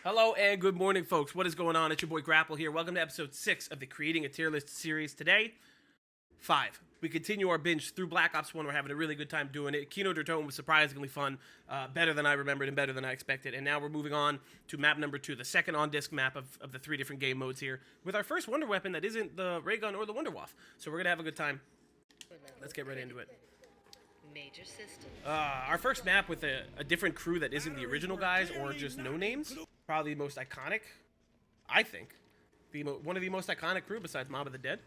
Hello and good morning, folks. What is going on? It's your boy Grapple here. Welcome to episode 6 of the Creating a Tier List series. Today, 5. We continue our binge through Black Ops 1. We're having a really good time doing it. Kino der Toten was surprisingly fun, better than I remembered and better than I expected. And now we're moving on to map number 2, the second on-disc map of the 3 different game modes here, with our first wonder weapon that isn't the ray gun or the Wonder Waff. So we're going to have a good time. Let's get right into it. Major system. Our first map with a different crew that isn't the original guys or just no names. Probably the most iconic, I think. One of the most iconic crew besides Mob of the Dead.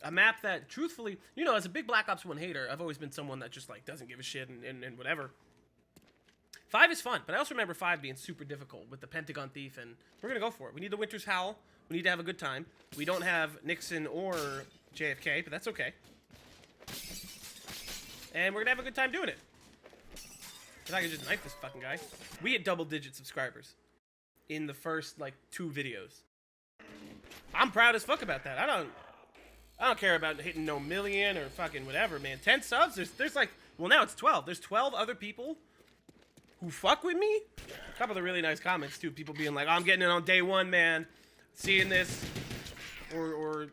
A map that, truthfully, you know, as a big Black Ops 1 hater, I've always been someone that just, like, doesn't give a shit and whatever. 5 is fun, but I also remember 5 being super difficult with the Pentagon Thief, and we're gonna go for it. We need the Winter's Howl. We need to have a good time. We don't have Nixon or JFK, but that's okay. And we're gonna have a good time doing it. Cause I can just knife this fucking guy. We hit double-digit subscribers in the first, like, 2 videos. I'm proud as fuck about that. I don't care about hitting no million or fucking whatever, man. 10 subs? There's like, well, now it's 12. There's 12 other people who fuck with me. A couple of really nice comments, too. People being like, oh, I'm getting it on day 1, man. Seeing this. Or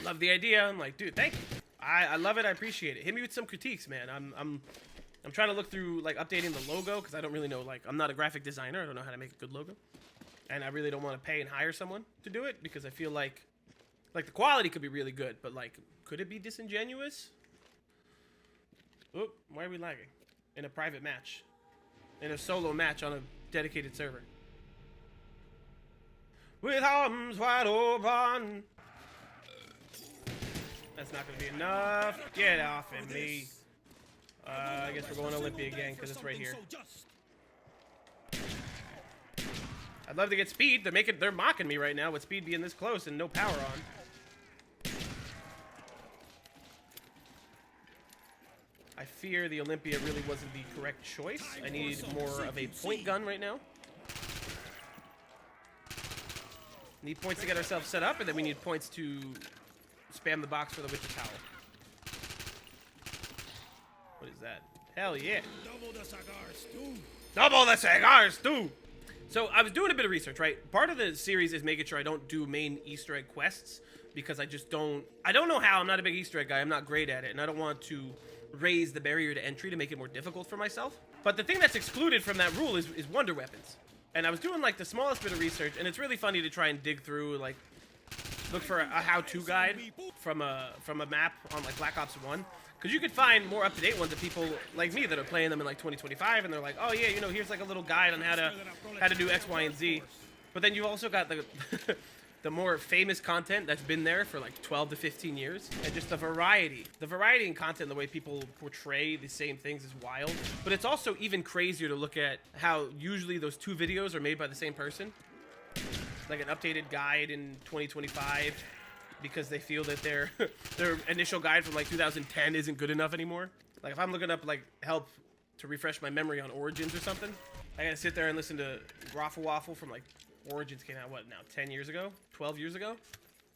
love the idea. I'm like, dude, thank you. I love it. I appreciate it. Hit me with some critiques, man. I'm trying to look through, like, updating the logo, because I don't really know, like, I'm not a graphic designer. I don't know how to make a good logo. And I really don't want to pay and hire someone to do it, because I feel like the quality could be really good, but, like, could it be disingenuous? Oop, why are we lagging? In a private match. In a solo match on a dedicated server. With arms wide open. That's not going to be enough. Get off of me. I guess we're going to Olympia again, because it's right here. I'd love to get speed. They're mocking me right now with speed being this close and no power on. I fear the Olympia really wasn't the correct choice. I need more of a point gun right now. Need points to get ourselves set up, and then we need points to spam the box for the Witch's Howl. What is that? Hell yeah. Double the cigars, too. Double the cigars, too. So I was doing a bit of research, right? Part of the series is making sure I don't do main Easter egg quests, because I don't know how. I'm not a big Easter egg guy. I'm not great at it, and I don't want to raise the barrier to entry to make it more difficult for myself. But the thing that's excluded from that rule is wonder weapons. And I was doing, like, the smallest bit of research, and it's really funny to try and dig through, like, look for a how-to guide from a map on, like, Black Ops 1. Because you could find more up-to-date ones of people like me that are playing them in, like, 2025, and they're like, oh, yeah, you know, here's, like, a little guide on how to do X, Y, and Z. But then you've also got the the more famous content that's been there for, like, 12 to 15 years. And just the variety. The variety in content, the way people portray the same things is wild. But it's also even crazier to look at how usually those 2 videos are made by the same person. Like an updated guide in 2025 because they feel that their initial guide from like 2010 isn't good enough anymore. Like if I'm looking up like help to refresh my memory on Origins or something, I gotta sit there and listen to Raffle Waffle from like Origins came out, what now, 10 years ago? 12 years ago?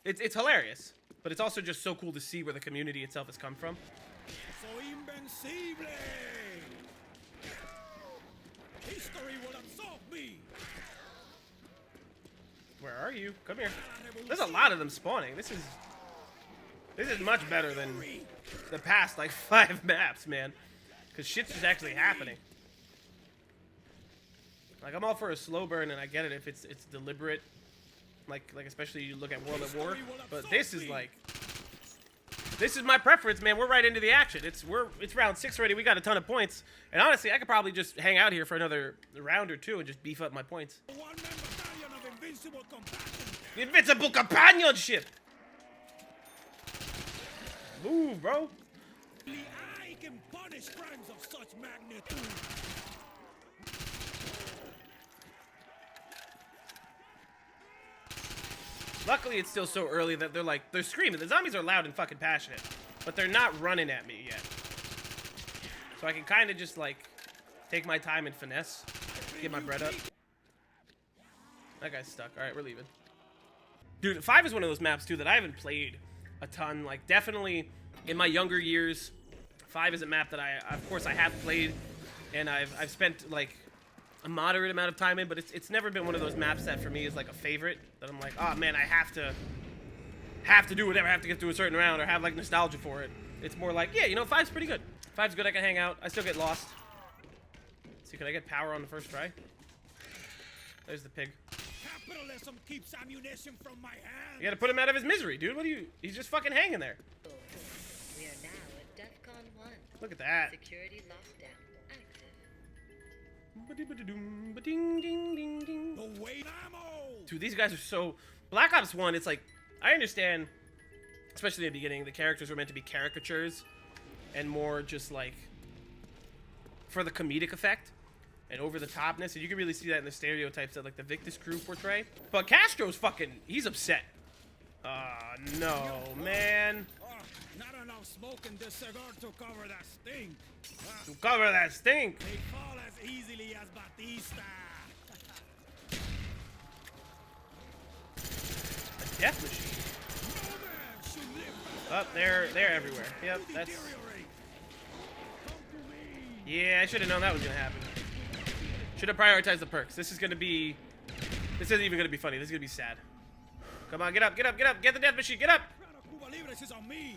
It's hilarious, but it's also just so cool to see where the community itself has come from. Soy invencible. History will absorb me. Where are you? Come here. There's a lot of them spawning. This is much better than the past like 5 maps, man. Because shit's just actually happening. Like I'm all for a slow burn, and I get it if it's deliberate. Like especially you look at World at War, but this is my preference, man. We're right into the action. It's round 6 already. We got a ton of points, and honestly, I could probably just hang out here for another round or 2 and just beef up my points. The invincible companionship. Move, bro. I can punish crimes of such magnitude. Luckily, it's still so early that they're screaming. The zombies are loud and fucking passionate, but they're not running at me yet. So I can kind of just like take my time and finesse, get my bread up. That guy's stuck. All right, we're leaving. Dude, 5 is one of those maps too that I haven't played a ton. Like definitely in my younger years, 5 is a map that of course I have played, and I've spent like a moderate amount of time in, but it's never been one of those maps that for me is like a favorite, that I'm like, oh man, I have to do whatever, I have to get through a certain round or have like nostalgia for it. It's more like, yeah, you know, 5's pretty good. 5's good, I can hang out. I still get lost. Let's see, can I get power on the first try? There's the pig. Capitalism keeps ammunition from my hand. You gotta put him out of his misery, dude. What are you? He's just fucking hanging there. We are now at DEFCON 1. Look at that. Security lockdown active. The weight ammo. Dude, these guys are so... Black Ops 1, it's like... I understand, especially in the beginning, the characters were meant to be caricatures and more just like for the comedic effect and over the topness, and you can really see that in the stereotypes that like the Victus crew portray. But Castro's fucking... He's upset. No, man. Not enough smoke in this cigar to cover that stink. To cover that stink. They fall as easily as Batista. A death machine. No man should live Oh, they're everywhere. Yep, that's... Yeah, I should have known that was gonna happen. Should have prioritized the perks. This is gonna be... This isn't even gonna be funny. This is gonna be sad. Come on, get up, get up, get up. Get the death machine, get up! Cuba Libres is on me.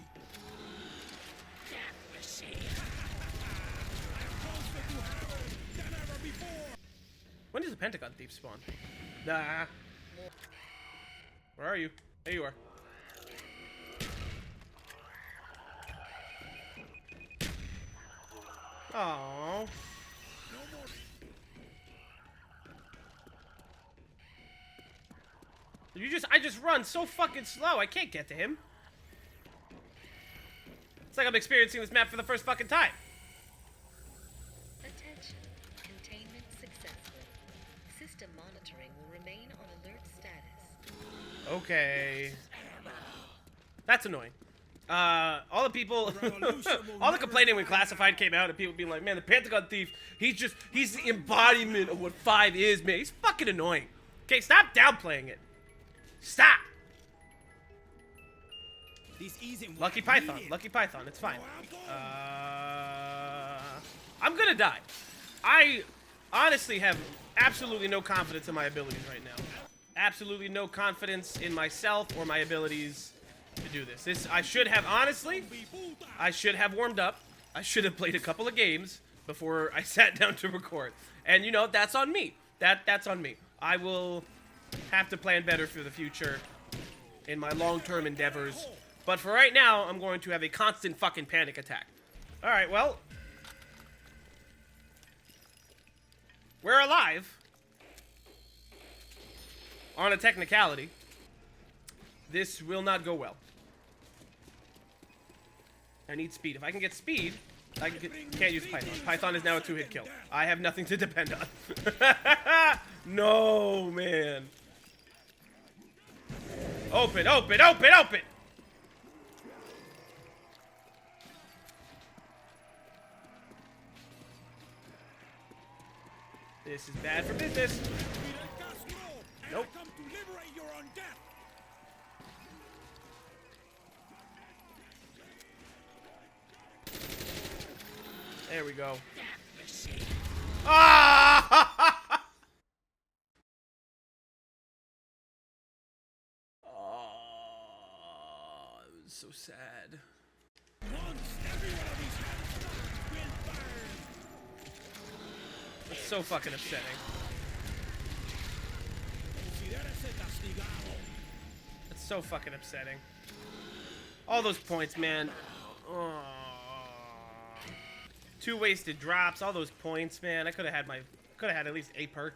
When does the Pentagon thief spawn? Nah. Where are you? There you are. Aww. I just run so fucking slow. I can't get to him. It's like I'm experiencing this map for the first fucking time. Attention. Containment successful. System monitoring will remain on alert status. Okay. That's annoying. All the people, all the complaining when Classified came out and people being like, man, the Pentagon thief, he's the embodiment of what 5 is, man. He's fucking annoying. Okay, stop downplaying it. Stop. Lucky Python, Lucky Python, it's fine. I'm gonna die. I honestly have absolutely no confidence in my abilities right now. Absolutely no confidence in myself or my abilities to do this. I should have, honestly, I should have warmed up. I should have played a couple of games before I sat down to record. And you know, that's on me. That's on me. I will have to plan better for the future in my long-term endeavors. But for right now, I'm going to have a constant fucking panic attack. Alright, well. We're alive. On a technicality. This will not go well. I need speed. If I can get speed, I can't use Python. Python is now a 2-hit kill. I have nothing to depend on. No, man. Open, open, open, open! This is bad for business. Nope. There we go. Ah! Oh, it was so sad. It's so fucking upsetting. It's so fucking upsetting. All those points, man. Oh. 2 wasted drops, all those points, man. I could have had at least a perk.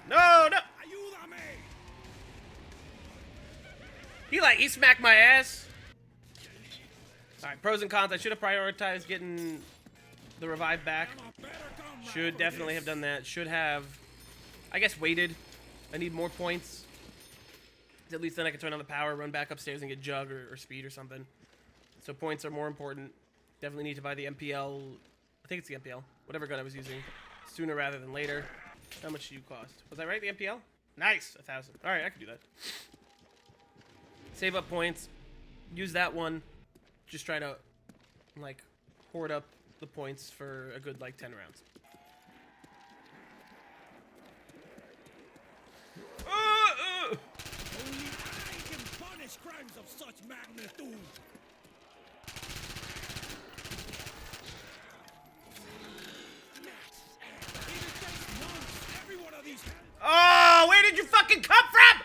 No, no. He smacked my ass. All right, pros and cons. I should have prioritized getting the revive back. Should definitely have done that. Should have, I guess, waited. I need more points. At least then I can turn on the power, run back upstairs, and get Jug or speed or something. So points are more important. Definitely need to buy the MPL. I think it's the MPL. Whatever gun I was using. Sooner rather than later. How much do you cost? Was I right, the MPL? Nice! 1,000. Alright, I can do that. Save up points. Use that one. Just try to, like, hoard up the points for a good, like, 10 rounds. Only I can punish crimes of such magnitude. It takes months. Every one of these. Oh, where did you fucking come from?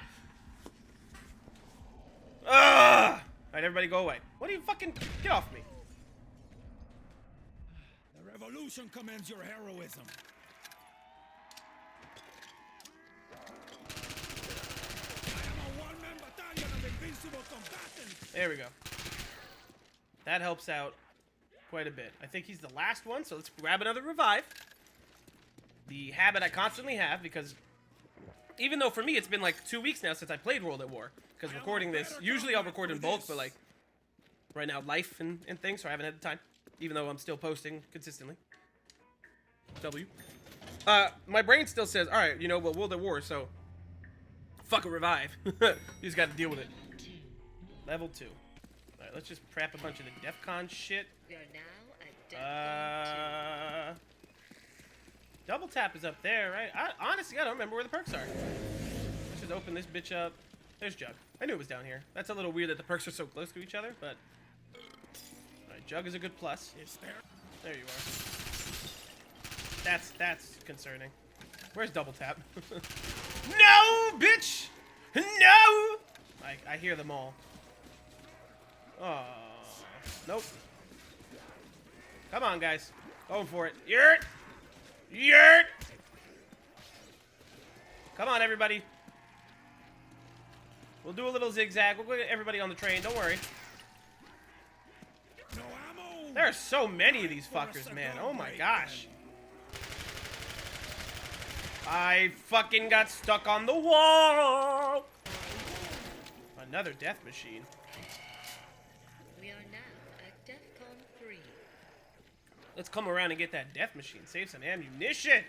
Ugh! Alright, everybody go away. What do you fucking... Get off me. The revolution commends your heroism. I am a one-man battalion of invincible combatants. There we go. That helps out quite a bit. I think he's the last one, so let's grab another revive. The habit I constantly have, because even though for me it's been like 2 weeks now since I played World at War, because recording this, usually I'll record in bulk, but like right now life and things, so I haven't had the time, even though I'm still posting consistently. W. My brain still says, all right, you know, well, World at War, so fuck a revive. You just got to deal with it. Level 2. All right, let's just prep a bunch of the DEFCON shit. We are now at DEFCON 2. Double tap is up there, right? Honestly, I don't remember where the perks are. Let's just open this bitch up. There's Jug. I knew it was down here. That's a little weird that the perks are so close to each other, but... Alright, Jug is a good plus. There you are. That's concerning. Where's double tap? No, bitch! No! I hear them all. Oh. Nope. Come on, guys. Going for it. Yurt! Yurt! Come on, everybody. We'll do a little zigzag. We'll get everybody on the train. Don't worry. No ammo. There are so many of these fuckers, man. Oh my gosh. I fucking got stuck on the wall. Another death machine. We are now at DEFCON 3. Let's come around and get that death machine. Save some ammunition.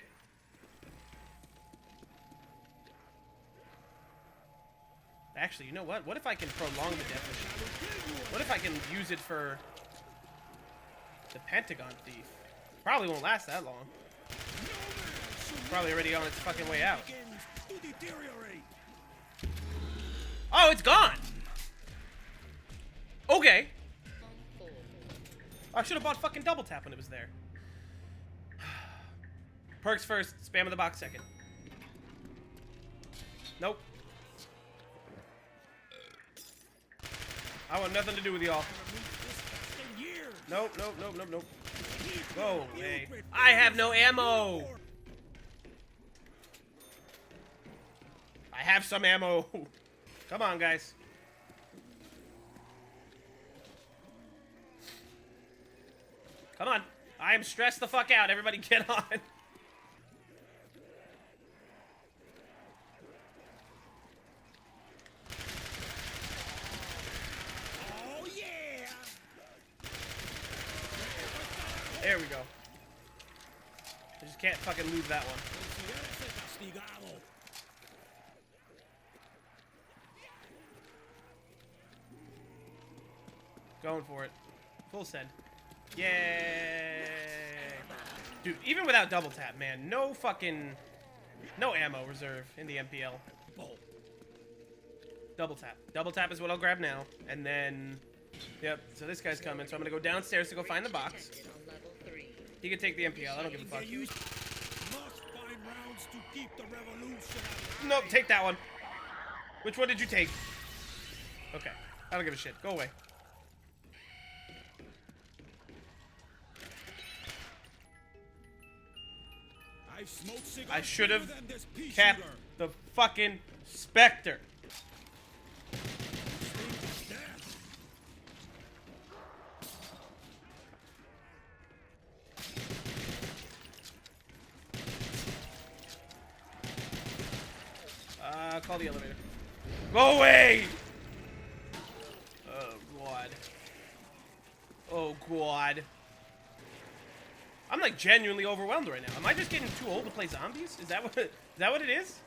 Actually, you know what? What if I can prolong the death machine? What if I can use it for the Pentagon Thief? Probably won't last that long. Probably already on its fucking way out. Oh, it's gone! Okay. On 4. I should have bought fucking double tap when it was there. Perks first, spam of the box second. Nope. I want nothing to do with y'all. Nope, nope, nope, nope, nope. Go away. I have no ammo! I have some ammo. Come on, guys. Come on. I am stressed the fuck out. Everybody get on. Oh yeah! There we go. I just can't fucking lose that one. Going for it. Full send. Yay! Dude, even without double tap, man, no ammo reserve in the MPL. Double tap. Double tap is what I'll grab now. And then, yep, so this guy's coming, so I'm gonna go downstairs to go find the box. Detected on level 3. He can take the MPL, I don't give a fuck. Must find rounds to keep the revolution alive. Nope, take that one. Which one did you take? Okay, I don't give a shit. Go away. I should have kept the fucking Spectre. Call the elevator. Go away! Oh, God. Oh, God. I'm like genuinely overwhelmed right now. Am I just getting too old to play zombies? Is that what it is?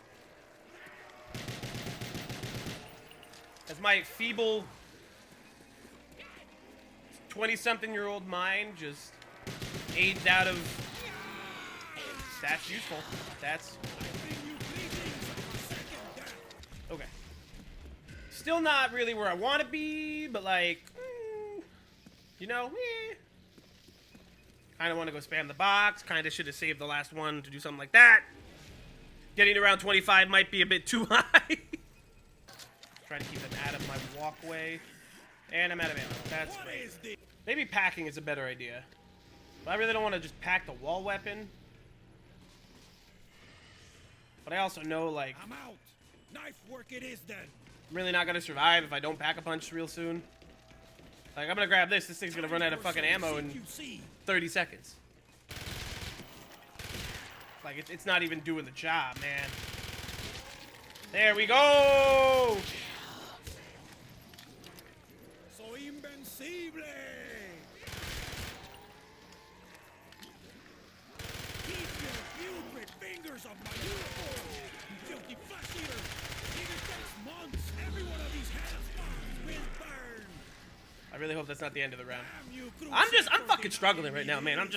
Has my feeble 20-something-year-old mind just aids out of... That's useful. That's... Okay. Still not really where I want to be, but like... you know, kind of want to go spam the box. Kind of should have saved the last one to do something like that. Getting around 25 might be a bit too high. Try to keep them out of my walkway. And I'm out of ammo. That's great. Maybe packing is a better idea. But I really don't want to just pack the wall weapon. But I also know, like... I'm out. Knife work it is then. I'm really not going to survive if I don't pack a punch real soon. Like, I'm going to grab this. This thing's going to run out of fucking ammo in 30 seconds. Like, it's not even doing the job, man. There we go! Soy invencible! Keep your putrid fingers off my uniform! You filthy flesh eater! Even takes months, every one of these hands will burn! I really hope that's not the end of the round. Damn you, I'm fucking struggling right now, man. I'm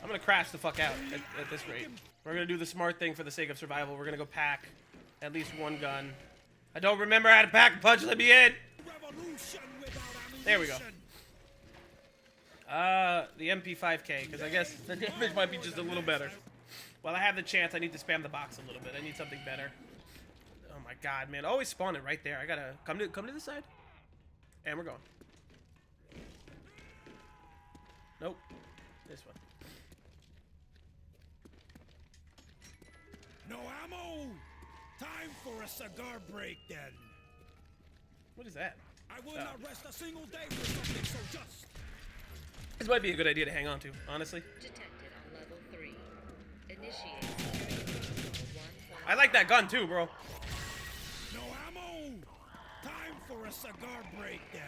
gonna crash the fuck out at this rate. We're gonna do the smart thing for the sake of survival. We're gonna go pack at least one gun. I don't remember how to pack a punch. Let me in. There we go. The MP5K, because I guess the damage might be just a little better. While I have the chance, I need to spam the box a little bit. I need something better. Oh my god, man. Always spawning right there. I gotta come to the side. And we're going. Nope. This one. No ammo! Time for a cigar break then. What is that? I will not rest a single day for something so just. This might be a good idea to hang on to, honestly. Detected on level 3. Initiate security. I like that gun too, bro. No ammo! Time for a cigar break then.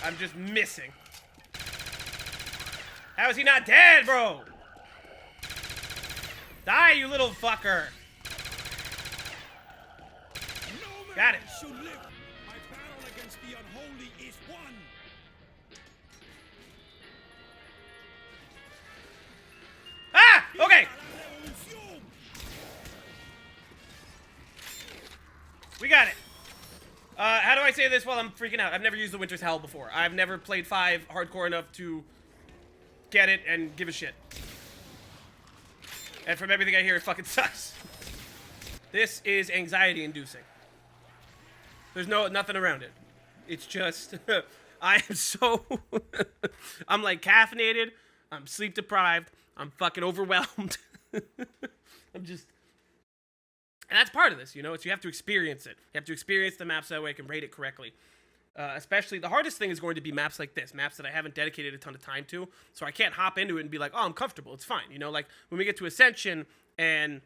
I'm just missing. How is he not dead, bro? Die, you little fucker. No Got man it. should live. My battle against the unholy is won. Ah! Okay. We got it. How do I say this while I'm freaking out? I've never used the Winter's Hell before. I've never played 5 hardcore enough to get it and give a shit. And from everything I hear, it fucking sucks. This is anxiety-inducing. There's nothing around it. It's just, I am so, I'm like caffeinated, I'm sleep deprived, I'm fucking overwhelmed. I'm just, and that's part of this, you know, it's you have to experience it. You have to experience the maps that way I can rate it correctly. Especially, the hardest thing is going to be maps like this, maps that I haven't dedicated a ton of time to, so I can't hop into it and be like, oh, I'm comfortable, it's fine, you know, like, when we get to Ascension, and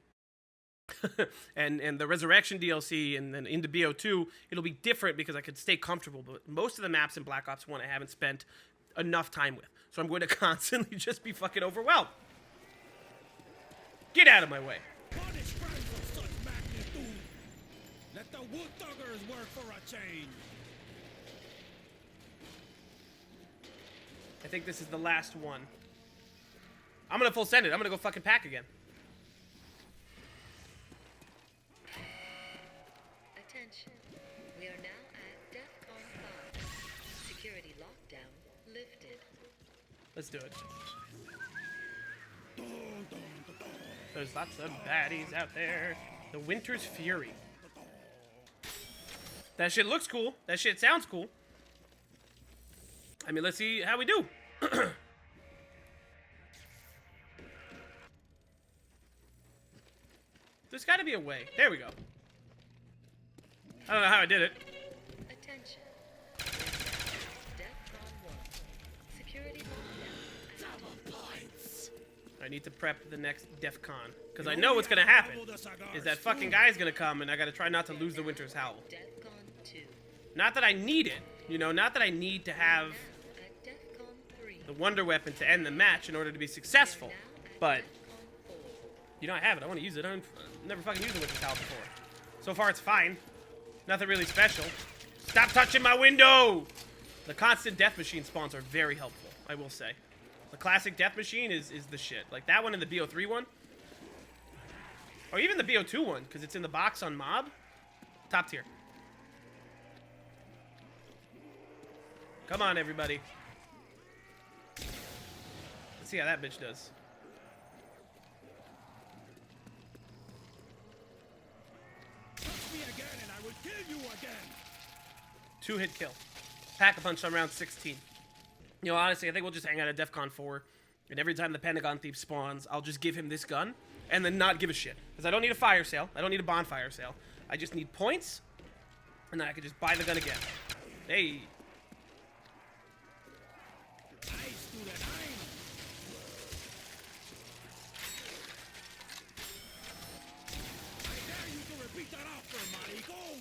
and the Resurrection DLC, and then into BO2, it'll be different because I could stay comfortable, but most of the maps in Black Ops 1 I haven't spent enough time with, so I'm going to constantly just be fucking overwhelmed. Get out of my way. Punish crimes of such magnitude. Let the wood thuggers work for a change. I think this is the last one. I'm gonna full send it. I'm gonna go fucking pack again. Attention. We are now at DEFCON 5. Security lockdown lifted. Let's do it. There's lots of baddies out there. The Winter's Fury. That shit looks cool. That shit sounds cool. I mean, let's see how we do. There's got to be a way. There we go. I don't know how I did it. Attention. DEFCON 1. Security lockdown. I need to prep the next DEF CON. Because I know what's going to happen. Is that fucking guy's going to come and I got to try not to lose the Winter's Howl. DEFCON 2. Not that I need it. You know, not that I need to have At DEFCON 3. the Wonder Weapon to end the match in order to be successful. But, DEFCON 4. you know, I have it. I want to use it. I've never fucking used the Winter's Howl before. So far, it's fine. Nothing really special. Stop touching my window! The constant death machine spawns are very helpful, I will say. The classic death machine is the shit. Like that one and the BO3 one. Or even the BO2 one, because it's in the box on mob. Top tier. Come on, everybody. Let's see how that bitch does. Touch me again and I will kill you again. 2-hit kill. Pack-a-punch on round 16. You know, honestly, I think we'll just hang out at DEF CON 4. And every time the Pentagon Thief spawns, I'll just give him this gun. And then not give a shit. Because I don't need a fire sale. I don't need a bonfire sale. I just need points. And then I can just buy the gun again. Hey. Nice to the nine. I dare you to repeat that offer, maricón.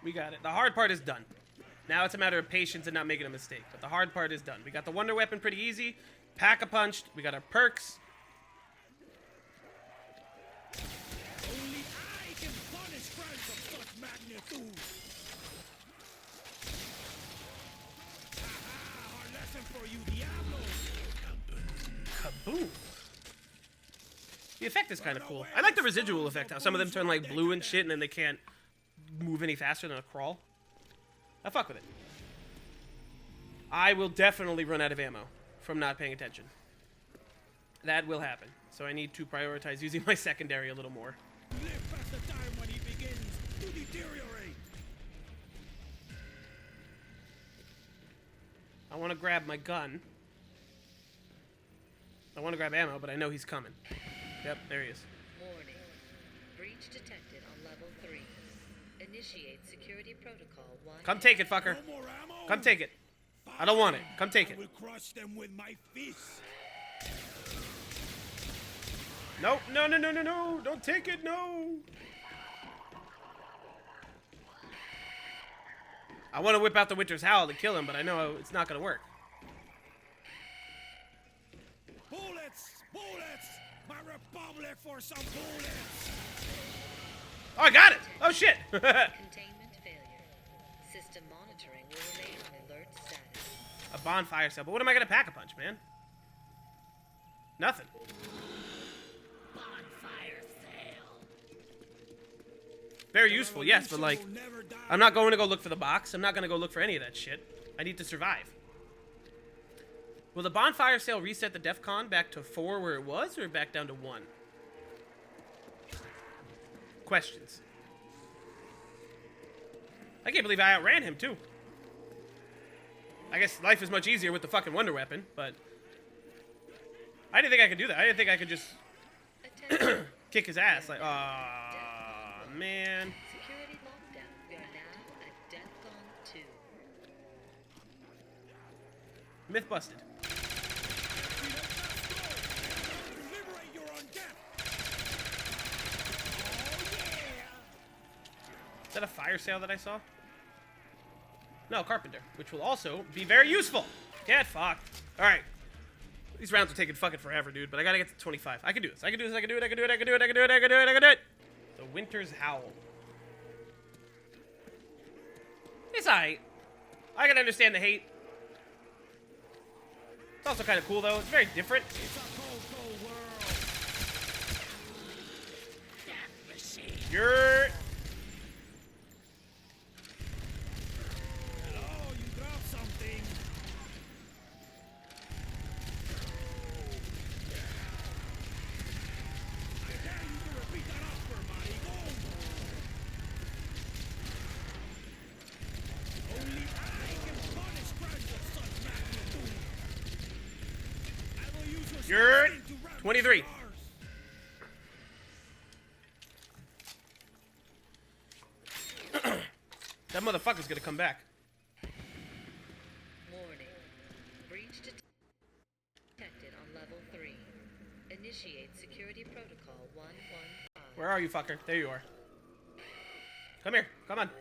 We got it. The hard part is done. Now it's a matter of patience and not making a mistake. But the hard part is done. We got the Wonder Weapon pretty easy. Pack-a-punched. We got our perks. Only I can punish crimes of such magnitude. Haha, hard lesson for you, Diablo. Kaboom. The effect is kind of cool. I like the residual effect. How some of them turn like blue and shit and then they can't move any faster than a crawl. I fuck with it. I will definitely run out of ammo from not paying attention. That will happen. So I need to prioritize using my secondary a little more. Live past the time when he begins to deteriorate. I want to grab my gun. I want to grab ammo, but I know he's coming. Yep, there he is. Warning. Breach detected on level 3. Initiate security protocol 1. Come take it, fucker. No more ammo. Come take it. I don't want it. Come take I it. will crush them with my fists. Nope. No, no, no, no, no. Don't take it. No. I want to whip out the Winter's Howl to kill him, but I know it's not going to work. Bullets! Bullets! My republic for some bullets! Oh, I got it. Oh, shit. Containment failure. System monitoring will remain on alert status. A bonfire cell. But what am I going to pack-a-punch, man? Nothing. Bonfire sale. Very useful, yes, but like, I'm not going to go look for the box. I'm not going to go look for any of that shit. I need to survive. Will the bonfire sale reset the DEF CON back to 4 where it was, or back down to 1? Questions. I can't believe I outran him, too. I guess life is much easier with the fucking Wonder Weapon, but I didn't think I could do that. I didn't think I could just Attention. kick his ass. Like, aw, man. Security lockdown. We are now at DEFCON 2. Myth busted. Liberate your own death! Is that a fire sale that I saw? No, Carpenter, which will also be very useful. Get fucked. All right. These rounds are taking fucking forever, dude, but I gotta get to 25. I can do this. I can do this. I can do it. I can do it. I can do it. I can do it. I can do it. I can do it. The Winter's Howl. It's alright. I can understand the hate. It's also kind of cool, though. It's very different. It's a cold, cold world! Death machine! You're... Hello, you dropped something! I dare you to repeat that offer, maricón! Only I can punish crimes of such magnitude! I will use your You're skin to wrap 23. my scars. That motherfucker's gonna come back. Warning. Breach detected on level 3. Initiate security protocol 115. Where are you, fucker? There you are. Come here. Come on.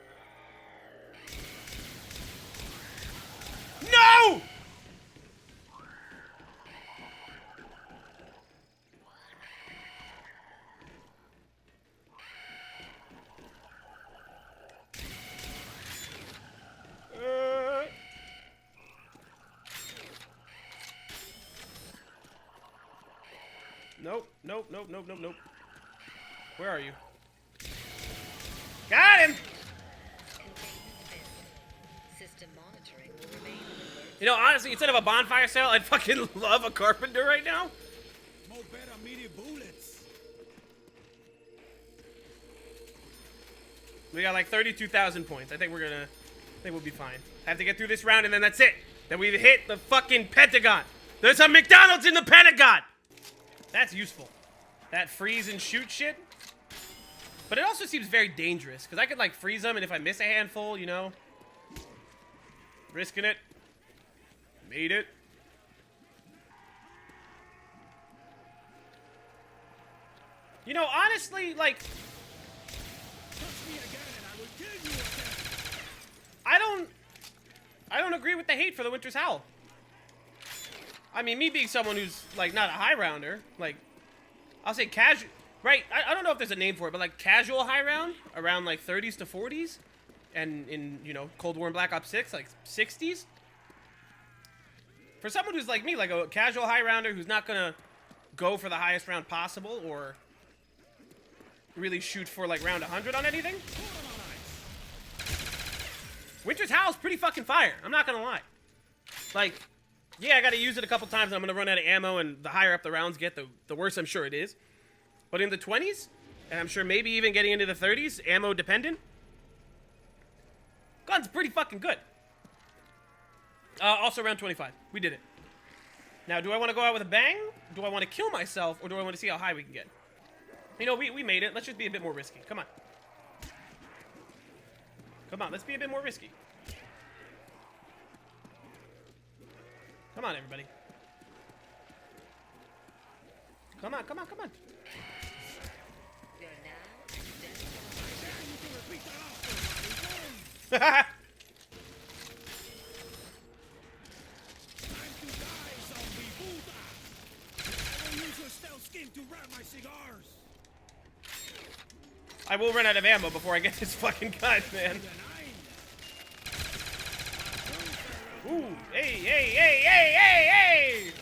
Nope. Nope. Nope. Nope. Nope. Nope. Where are you? Got him! System monitoring will remain on alert. You know, honestly, instead of a bonfire sale, I'd fucking love a carpenter right now. More better media bullets. We got like 32,000 points. I think we'll be fine. Have to get through this round and then that's it. Then we've hit the fucking Pentagon. There's a McDonald's in the Pentagon! That's useful. That freeze and shoot shit. But it also seems very dangerous, because I could, like, freeze them, and if I miss a handful, you know. Risking it. Made it. You know, honestly, like, Touch me again and I will kill you again. I don't agree with the hate for the Winter's Howl. I mean, me being someone who's, like, not a high rounder, like, I'll say casual, right? I don't know if there's a name for it, but, like, casual high round, around, like, 30s to 40s, and in, you know, Cold War and Black Ops 6, like, 60s. For someone who's like me, like a casual high rounder who's not gonna go for the highest round possible, or really shoot for, like, round 100 on anything, Winter's Howl's pretty fucking fire. I'm not gonna lie. Like, yeah, I gotta use it a couple times and I'm gonna run out of ammo, and the higher up the rounds get, the worse I'm sure it is. But in the 20s, and I'm sure maybe even getting into the 30s, ammo dependent, gun's pretty fucking good. Also round 25. We did it. Now, do I want to go out with a bang? Do I want to kill myself? Or do I want to see how high we can get? You know, we made it. Let's just be a bit more risky. Come on. Come on, let's be a bit more risky. Come on, everybody. Come on, come on, come on. You're now Haha. Time to die, zombie Buddha! I will use your stealth skin to wrap my cigars! I will run out of ammo before I get this fucking gun, man. Ooh, hey, hey, hey, hey, hey, hey!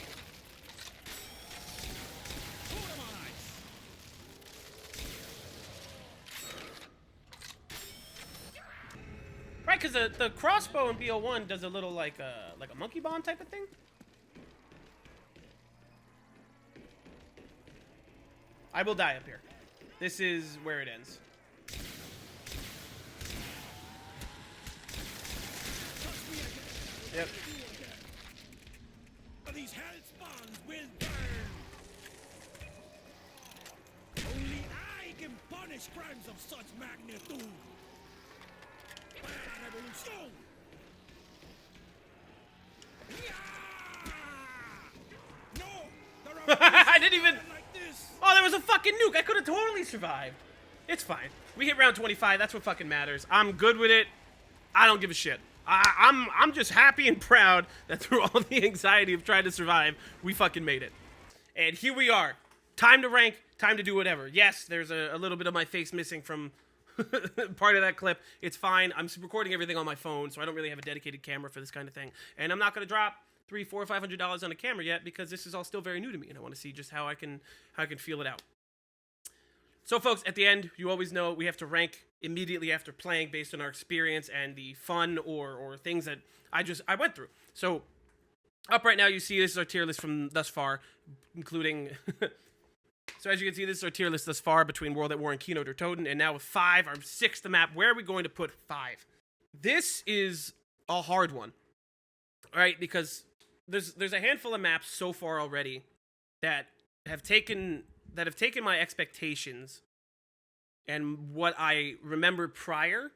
Right, because the crossbow in BO1 does a little like a monkey bomb type of thing. I will die up here. This is where it ends. Yep. These hell spawns will burn. Only I can punish crimes of such magnitude. Revolution. No, there are I didn't even. like this. Oh, there was a fucking nuke. I could have totally survived. It's fine. We hit round 25. That's what fucking matters. I'm good with it. I don't give a shit. I'm just happy and proud that through all the anxiety of trying to survive, we fucking made it. And here we are. Time to rank. Time to do whatever. Yes, there's a little bit of my face missing from part of that clip. It's fine. I'm recording everything on my phone, so I don't really have a dedicated camera for this kind of thing. And I'm not going to drop $300, $400, $500 on a camera yet because this is all still very new to me, and I want to see just how I can feel it out. So, folks, at the end, you always know we have to rank immediately after playing based on our experience and the fun or things that I went through. So, up right now, you see this is our tier list from thus far, including... So, as you can see, this is our tier list thus far between World at War and Keynote or Toten, and now with 5, our 6th map. Where are we going to put 5? This is a hard one, all right? Because there's a handful of maps so far already that have taken my expectations and what I remembered prior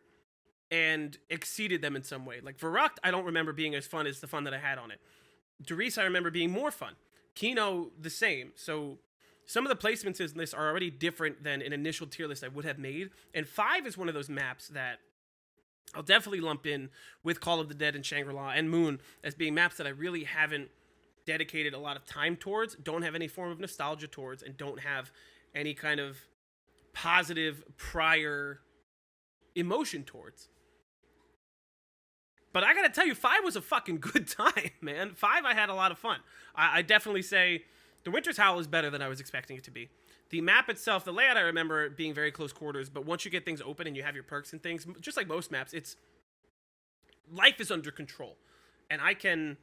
and exceeded them in some way. Like Verrucht, I don't remember being as fun as the fun that I had on it. Derice, I remember being more fun. Kino, the same. So some of the placements in this are already different than an initial tier list I would have made. And 5 is one of those maps that I'll definitely lump in with Call of the Dead and Shangri-La and Moon as being maps that I really haven't dedicated a lot of time towards, don't have any form of nostalgia towards, and don't have any kind of positive prior emotion towards. But I gotta tell you, 5 was a fucking good time, man. 5, I had a lot of fun. I definitely say The Winter's Howl is better than I was expecting it to be. The map itself, the layout, I remember it being very close quarters, but once you get things open and you have your perks and things, just like most maps, life is under control. And I can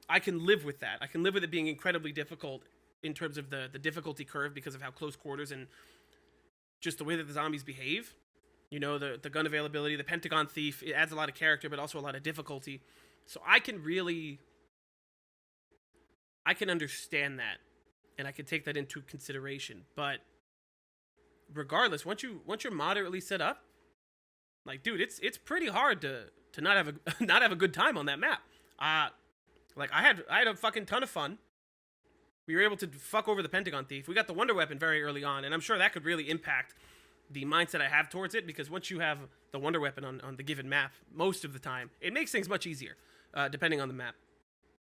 live with that. I can live with it being incredibly difficult in terms of the difficulty curve because of how close quarters and just the way that the zombies behave. You know, the gun availability, the Pentagon Thief, it adds a lot of character, but also a lot of difficulty. So I can understand that, and I can take that into consideration. But regardless, once you're moderately set up, like, dude, it's pretty hard to not have a good time on that map. Like, I had a fucking ton of fun. We were able to fuck over the Pentagon Thief. We got the Wonder Weapon very early on, and I'm sure that could really impact the mindset I have towards it, because once you have the Wonder Weapon on the given map, most of the time, it makes things much easier, depending on the map.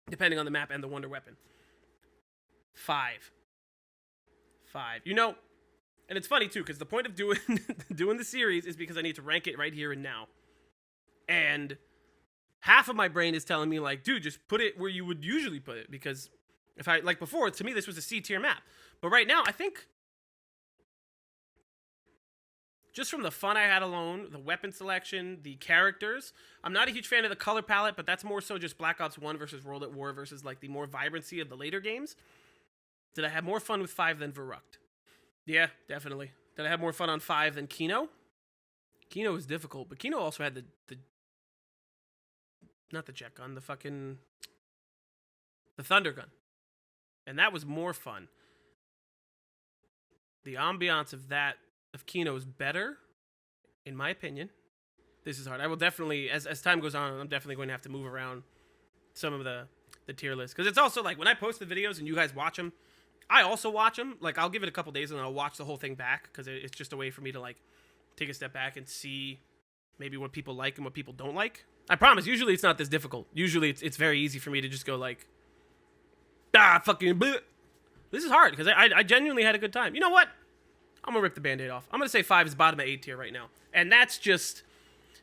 Depending on the map and the Wonder Weapon. 5. You know, and it's funny, too, because the point of doing the series is because I need to rank it right here and now. And half of my brain is telling me, like, dude, just put it where you would usually put it, because if I, like before, to me, this was a C tier map. But right now, I think just from the fun I had alone, the weapon selection, the characters, I'm not a huge fan of the color palette, but that's more so just Black Ops 1 versus World at War versus, like, the more vibrancy of the later games. Did I have more fun with 5 than Verrucht? Yeah, definitely. Did I have more fun on 5 than Kino? Kino was difficult, but Kino also had the not the jet gun, the thunder gun. And that was more fun. The ambiance of Kino is better, in my opinion. This is hard. I will definitely, as time goes on, I'm definitely going to have to move around some of the tier list. Because it's also like, when I post the videos and you guys watch them, I also watch them. Like, I'll give it a couple days and I'll watch the whole thing back, because it's just a way for me to, like, take a step back and see maybe what people like and what people don't like. I promise, usually it's not this difficult. Usually it's very easy for me to just go like, fucking bleh. This is hard, because I genuinely had a good time. You know what? I'm going to rip the Band-Aid off. I'm going to say 5 is bottom of 8 tier right now. And that's just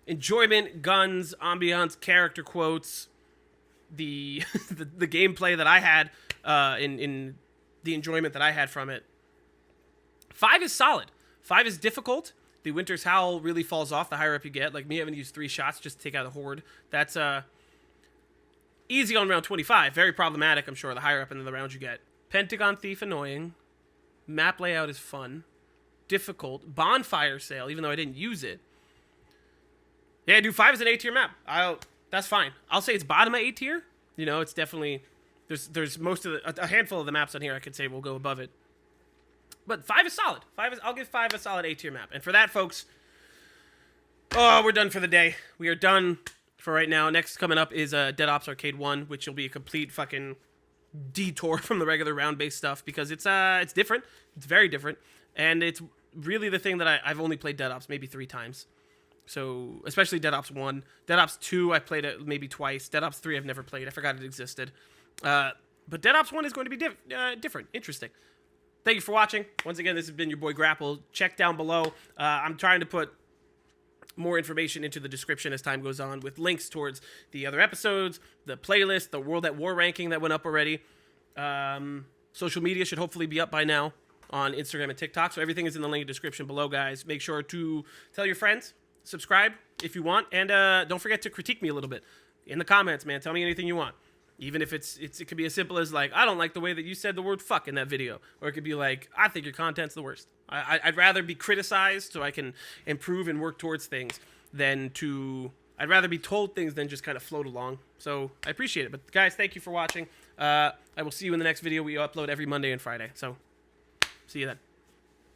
enjoyment, guns, ambiance, character quotes, the gameplay that I had, in the enjoyment that I had from it. 5 is solid. 5 is difficult. The Winter's Howl really falls off the higher up you get. Like me having to use 3 shots just to take out a horde. That's easy on round 25. Very problematic, I'm sure, the higher up in the rounds you get. Pentagon Thief, annoying. Map layout is fun. Difficult. Bonfire Sale, even though I didn't use it. Yeah, dude, 5 is an 8 tier map. That's fine. I'll say it's bottom of 8 tier. You know, it's definitely... There's most of a handful of the maps on here I could say will go above it. But 5 is solid. I'll give 5 a solid 8 tier map. And for that, folks, we're done for the day. We are done for right now. Next coming up is Dead Ops Arcade 1, which will be a complete fucking detour from the regular round-based stuff, because it's different. It's very different. And it's really the thing that I've only played Dead Ops maybe 3 times. So, especially Dead Ops 1. Dead Ops 2, I've played it maybe twice. Dead Ops 3, I've never played. I forgot it existed. But Dead Ops 1 is going to be different. Interesting. Thank you for watching. Once again, this has been your boy Grapple. Check down below. I'm trying to put more information into the description as time goes on, with links towards the other episodes, the playlist, the World at War ranking that went up already. Social media should hopefully be up by now on Instagram and TikTok. So everything is in the link description below, guys. Make sure to tell your friends, subscribe if you want, and don't forget to critique me a little bit in the comments, man. Tell me anything you want. Even if it could be as simple as, like, I don't like the way that you said the word fuck in that video. Or it could be like, I think your content's the worst. I'd rather be criticized so I can improve and work towards things I'd rather be told things than just kind of float along. So I appreciate it. But guys, thank you for watching. I will see you in the next video. We upload every Monday and Friday. So see you then.